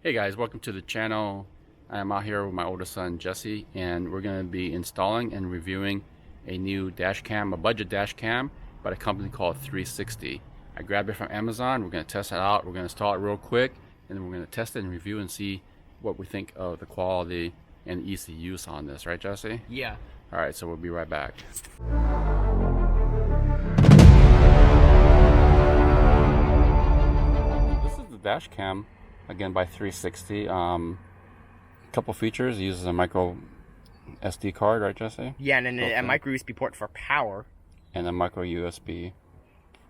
Hey guys, welcome to the channel. I'm out here with my oldest son Jesse, and we're going to be installing and reviewing a new dash cam, a budget dash cam by a company called 360. I grabbed it from Amazon. We're going to test it out. We're going to install it real quick, and then we're going to test it and review and see what we think of the quality and ease of use on this, right Jesse? Yeah. Alright, so we'll be right back. This is the dash cam, again by 360. Couple features. It uses a micro SD card, right Jesse? Yeah, and then a micro USB port for power. And a micro USB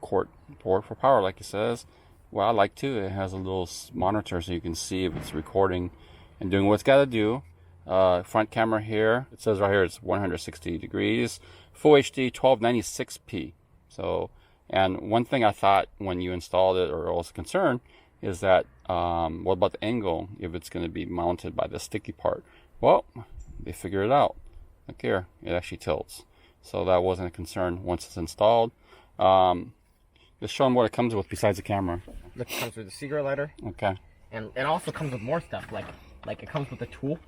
port for power, like it says. Well, I like too, it has a little monitor so you can see if it's recording and doing what it's got to do. Front camera here, it says right here it's 160 degrees, full HD 1296p. So, and one thing I thought when you installed it, or I was concerned, is that what about the angle if it's going to be mounted by the sticky part? Well, they figured it out. Look here, it actually tilts. So that wasn't a concern once it's installed. Just show them what it comes with besides the camera. It comes with a cigarette lighter. Okay. And it also comes with more stuff, like it comes with a tool.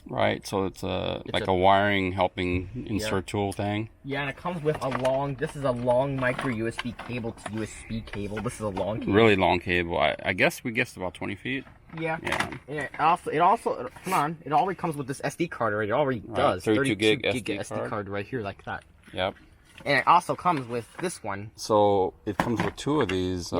Right, so it's a wiring helping insert tool thing. Yeah, and it comes with a long, this is a long micro USB cable to USB cable. This is a long cable. Really long cable. I guess we guessed about 20 feet. Yeah. It also, come on, it already comes with this SD card already. It already does. 32 gig SD card right here like that. Yep. And it also comes with this one. So it comes with two of these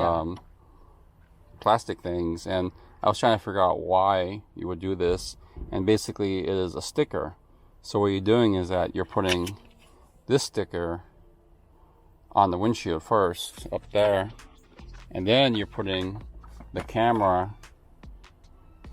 plastic things, and I was trying to figure out why you would do this. And basically it is a sticker. So what you're doing is that you're putting this sticker on the windshield first, up there, and then you're putting the camera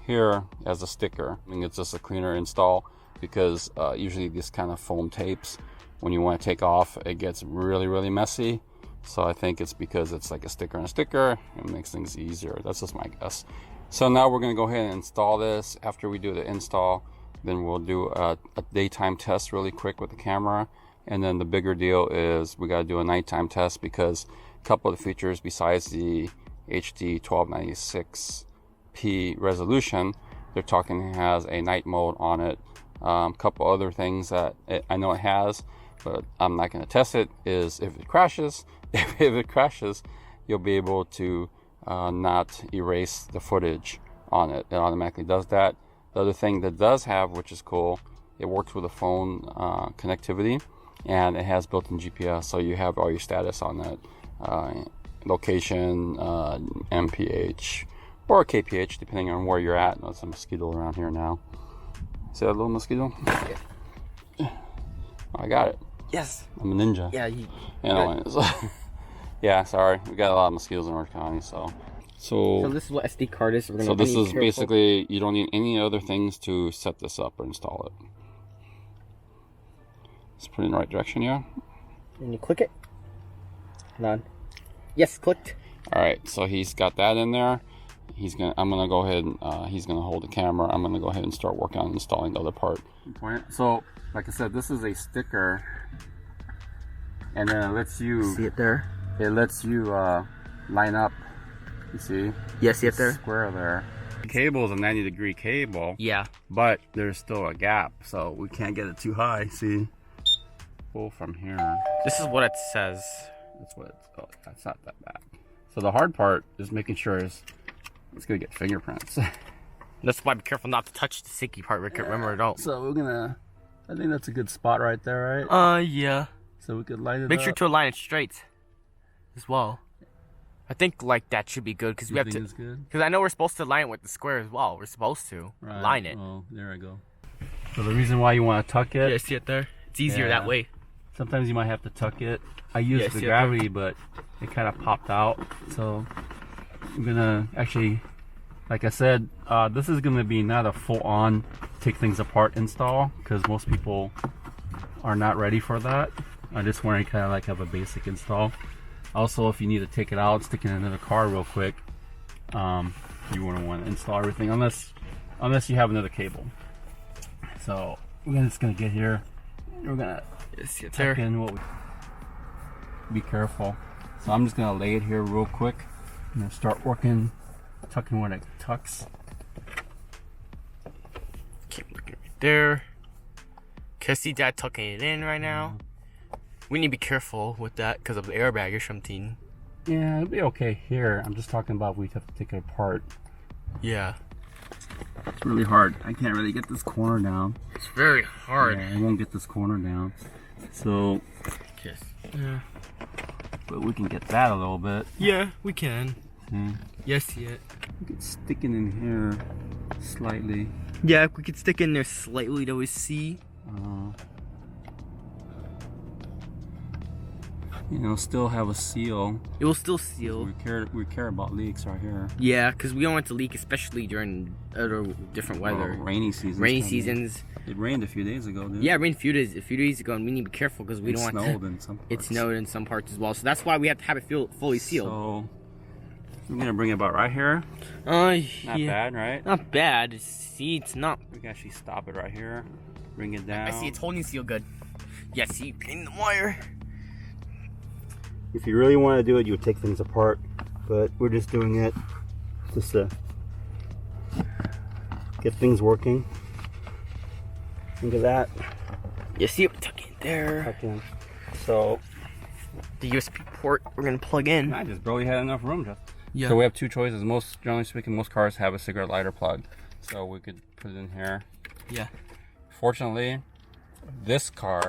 here as a sticker. I mean, it's just a cleaner install because usually these kind of foam tapes, when you want to take off, it gets really messy. So I think it's because it's like a sticker and a sticker. It makes things easier. That's just my guess. So now we're going to go ahead and install this. After we do the install, then we'll do a daytime test really quick with the camera. And then the bigger deal is we got to do a nighttime test because a couple of the features besides the HD 1296p resolution, they're talking it has a night mode on it. A couple other things that I know it has, but I'm not going to test it, is if it crashes, you'll be able to not erase the footage on it. It automatically does that. The other thing that does have, which is cool, it works with a phone connectivity, and it has built-in GPS, so you have all your status on that, location, MPH or KPH depending on where you're at. There's a mosquito around here now. See that little mosquito? Yeah. Oh, I got it. Yes. I'm a ninja. Yeah. Anyways. Yeah, sorry. We got a lot of mosquitoes in Orange County, so this is what SD card is. So this is basically, you don't need any other things to set this up or install it. Let's put it in the right direction, yeah? And you click it. Hold on. Yes, clicked. Alright, so he's got that in there. I'm gonna go ahead and he's gonna hold the camera. I'm gonna go ahead and start working on installing the other part. So, like I said, this is a sticker, and then it lets you see it there. It lets you line up. You see? Yeah, see it there? Square there. The cable is a 90-degree cable. Yeah. But there's still a gap, so we can't get it too high. See? Pull from here. This is what it says. That's what it's. Oh, that's not that bad. So the hard part is making sure it's gonna get fingerprints. That's why be careful not to touch the sticky part. Remember, don't. So we're gonna. I think that's a good spot right there, right? Yeah. So we could line it up. Make sure to align it straight as well. I think like that should be good because we have to. Because I know we're supposed to line it with the square as well. We're supposed to line it. Oh, there I go. So the reason why you want to tuck it. Yeah, see it there? It's easier that way. Sometimes you might have to tuck it. I used the gravity, but it kind of popped out. So I'm gonna actually, like I said, this is gonna be not a full-on take things apart install because most people are not ready for that. I just want to kind of like have a basic install. Also, if you need to take it out, stick it in another car real quick, you wouldn't want to install everything unless you have another cable. So we're just gonna get here. We're gonna tuck in what we. Be careful. So I'm just gonna lay it here real quick and then start working tucking where it tucks. Keep looking right there. Can I see Dad tucking it in right now? We need to be careful with that because of the airbag or something. Yeah, it'll be okay here. I'm just talking about we have to take it apart. Yeah. It's really hard. I can't really get this corner down. It's very hard. Yeah, I won't get this corner down. So, Yes. Yeah. but we can get that a little bit. Yeah, we can. Hmm. Yes, yeah. We can stick it in here slightly. Yeah, we could stick in there slightly to see. You know, still have a seal. It will still seal. We care about leaks right here. Yeah, because we don't want it to leak, especially during other different weather. Rainy seasons. Rainy seasons. It rained a few days ago, didn't it? Yeah, it rained a few days ago, and we need to be careful because we don't want snowed in some parts. It snowed in some parts as well, so that's why we have to have it fully sealed. So we're gonna bring it about right here. Not Bad, right? Not bad. See, it's not. We can actually stop it right here. Bring it down. I see it's holding seal good. Yeah, see, pin the wire. If you really want to do it, you would take things apart, but we're just doing it just to get things working. Look at that. You see it tuck in there. Tuck in. So The USB port we're gonna plug in. I just barely had enough room, Jeff. Yeah. So we have two choices. Generally speaking, most cars have a cigarette lighter plug, so we could put it in here. Yeah. Fortunately, this car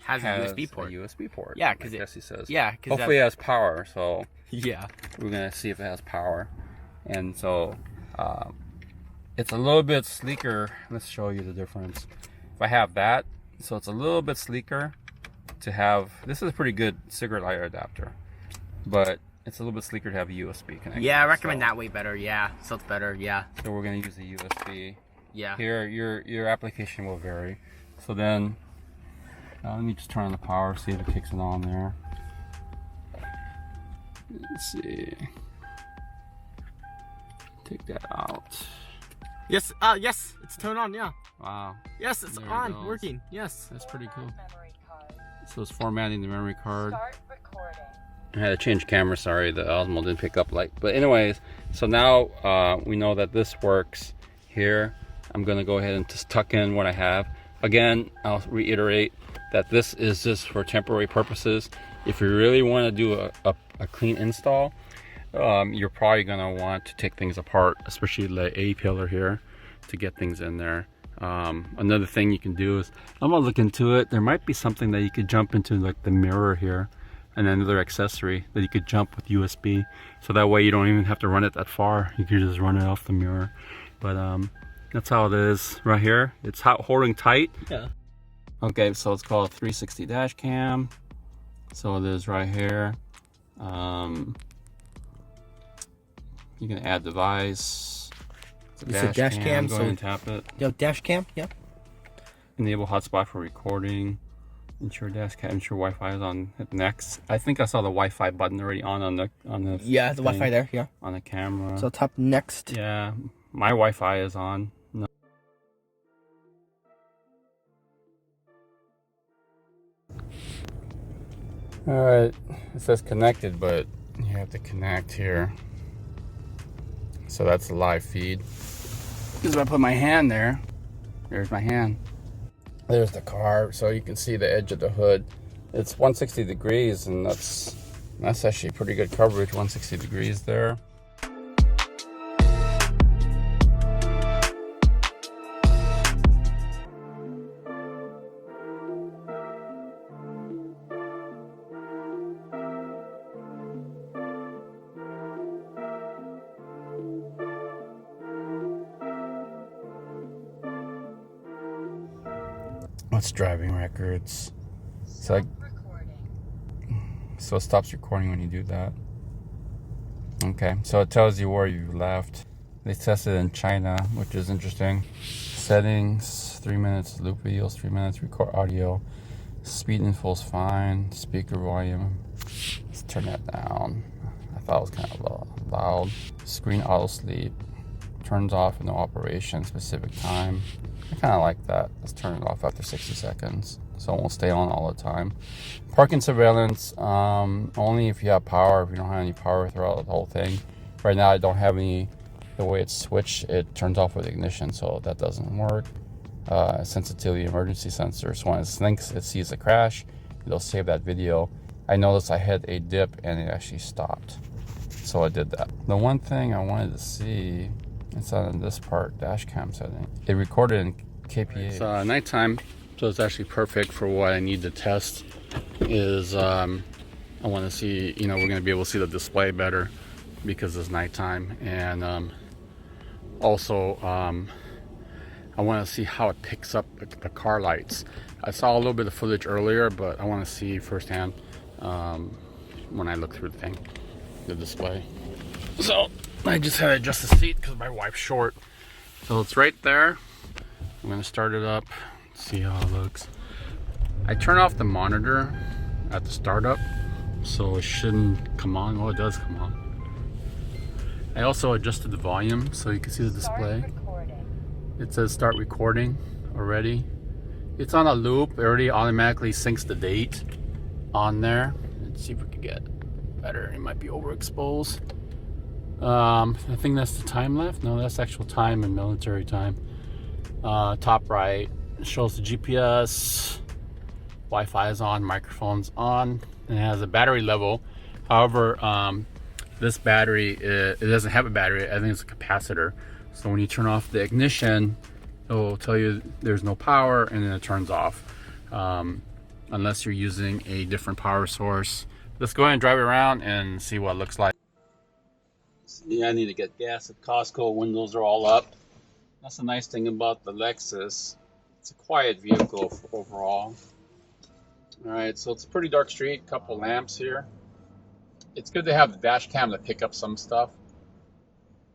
has a USB port. A USB port. Yeah, because Jesse says. Yeah, hopefully it has power. So yeah, we're gonna see if it has power, and so it's a little bit sleeker. Let's show you the difference. If I have that, so it's a little bit sleeker to have. This is a pretty good cigarette lighter adapter, but it's a little bit sleeker to have a USB connection. Yeah, I recommend that way better. Yeah, so it's better. Yeah. So we're gonna use the USB. Yeah. Here, your application will vary. So then. Let me just turn on the power, see if it kicks it on there. Let's see. Take that out. Yes, yes, it's turned on, yeah. Wow. Yes, it's There it on, goes. working, yes. That's pretty cool. So it's formatting the memory card. Start recording. I had to change camera, sorry, the Osmo didn't pick up light. But anyways, so now we know that this works here. I'm gonna go ahead and just tuck in what I have. Again, I'll reiterate that this is just for temporary purposes. If you really want to do a clean install, you're probably going to want to take things apart, especially the A pillar here, to get things in there. Another thing you can do is, I'm going to look into it. There might be something that you could jump into, like the mirror here, and another accessory that you could jump with USB. So that way you don't even have to run it that far. You can just run it off the mirror. But that's how it is right here. It's holding tight. Yeah. Okay, so it's called 360 dash cam. So it is right here. You can add device. It's a dash cam, Go so ahead and tap it. Yo, dash cam, yeah. Enable hotspot for recording. Ensure dash cam. Ensure Wi-Fi is on. Hit next. I think I saw the Wi-Fi button already on the Yeah, the Wi-Fi there, yeah. on the camera. So tap next. Yeah, my Wi-Fi is on. No. Alright, it says connected, but you have to connect here. So that's the live feed. Because if I put my hand there, there's my hand. There's the car, so you can see the edge of the hood. It's 160 degrees, and that's actually pretty good coverage, 160 degrees there. What's driving records? So it stops recording when you do that. Okay, so it tells you where you left. They tested in China, which is interesting. Settings, 3 minutes loop videos, 3 minutes record audio. Speed info is fine. Speaker volume, let's turn that down. I thought it was kind of loud. Screen auto sleep, turns off in no operation, specific time. I kind of like that. Let's turn it off after 60 seconds so it won't stay on all the time. Parking surveillance, only if you have power. If you don't have any power throughout the whole thing. Right now I don't have any the way it's switched, it turns off with ignition, so that doesn't work. Sensitivity emergency sensor, so when it thinks it sees a crash, it'll save that video. I noticed I hit a dip and it actually stopped, so I did that. The one thing I wanted to see, it's on this part, dash cam setting. It recorded in KPA. It's nighttime, so it's actually perfect for what I need to test. Is I want to see, we're going to be able to see the display better because it's nighttime, and also I want to see how it picks up the car lights. I saw a little bit of footage earlier, but I want to see firsthand when I look through the display. So I just had to adjust the seat because my wife's short. So it's right there. I'm going to start it up, see how it looks. I turn off the monitor at the startup, so it shouldn't come on. Oh, it does come on. I also adjusted the volume so you can see the display. It says start recording already. It's on a loop. It already automatically syncs the date on there. Let's see if we can get better. It might be overexposed. I think that's the time left. No, that's actual time and military time. Top right shows the GPS. Wi-Fi is on, microphone's on, and it has a battery level. However, this battery, it doesn't have a battery. I think it's a capacitor. So when you turn off the ignition, it will tell you there's no power, and then it turns off. Unless you're using a different power source. Let's go ahead and drive it around and see what it looks like. Yeah, I need to get gas at Costco. Windows are all up. That's the nice thing about the Lexus. It's a quiet vehicle overall. Alright, so it's a pretty dark street, couple lamps here. It's good to have the dash cam to pick up some stuff,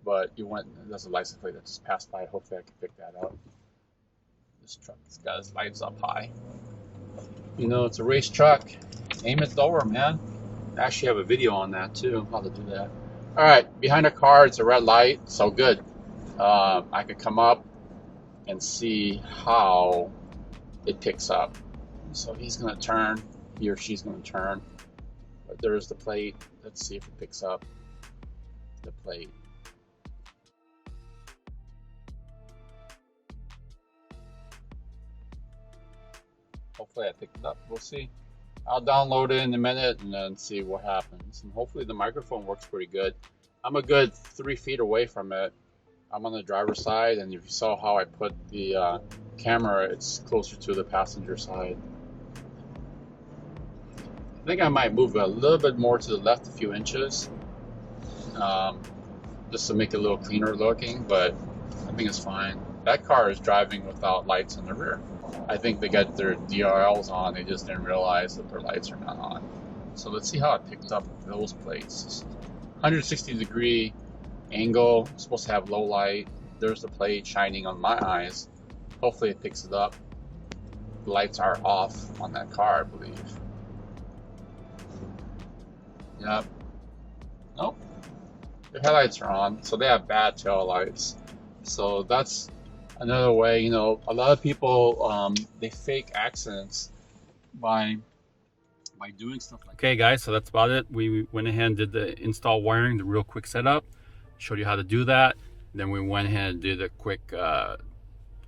but there's a license plate that just passed by. Hopefully I can pick that up. This truck's got its lights up high. It's a race truck. Aim it lower, man. I actually have a video on that too, how to do that. Alright, behind the car it's a red light, so good. I could come up and see how it picks up. So he's going to turn, he or she's going to turn. But there's the plate. Let's see if it picks up the plate. Hopefully I picked it up. We'll see. I'll download it in a minute and then see what happens. And hopefully the microphone works pretty good. I'm a good 3 feet away from it. I'm on the driver's side, and if you saw how I put the camera, it's closer to the passenger side. I think I might move a little bit more to the left a few inches, just to make it a little cleaner looking, but I think it's fine. That car is driving without lights in the rear. I think they got their DRLs on, they just didn't realize that their lights are not on. So let's see how it picked up those plates. 160-degree angle, it's supposed to have low light. There's the plate shining on my eyes. Hopefully it picks it up. The lights are off on that car, I believe. Yep. Nope. The headlights are on, so they have bad tail lights. So that's another way, a lot of people, they fake accidents by doing stuff like that. Okay guys, so that's about it. We went ahead and did the install wiring, the real quick setup. Showed you how to do that. Then we went ahead and did the quick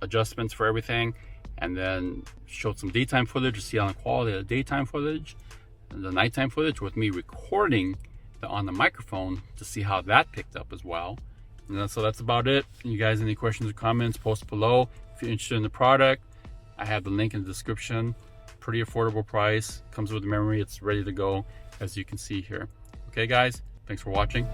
adjustments for everything, and then showed some daytime footage to see on the quality of the daytime footage and the nighttime footage with me recording on the microphone to see how that picked up as well. And so that's about it. You guys, any questions or comments, post below. If you're interested in the product, I have the link in the description. Pretty affordable price, comes with the memory, it's ready to go, as you can see here. Okay guys, thanks for watching.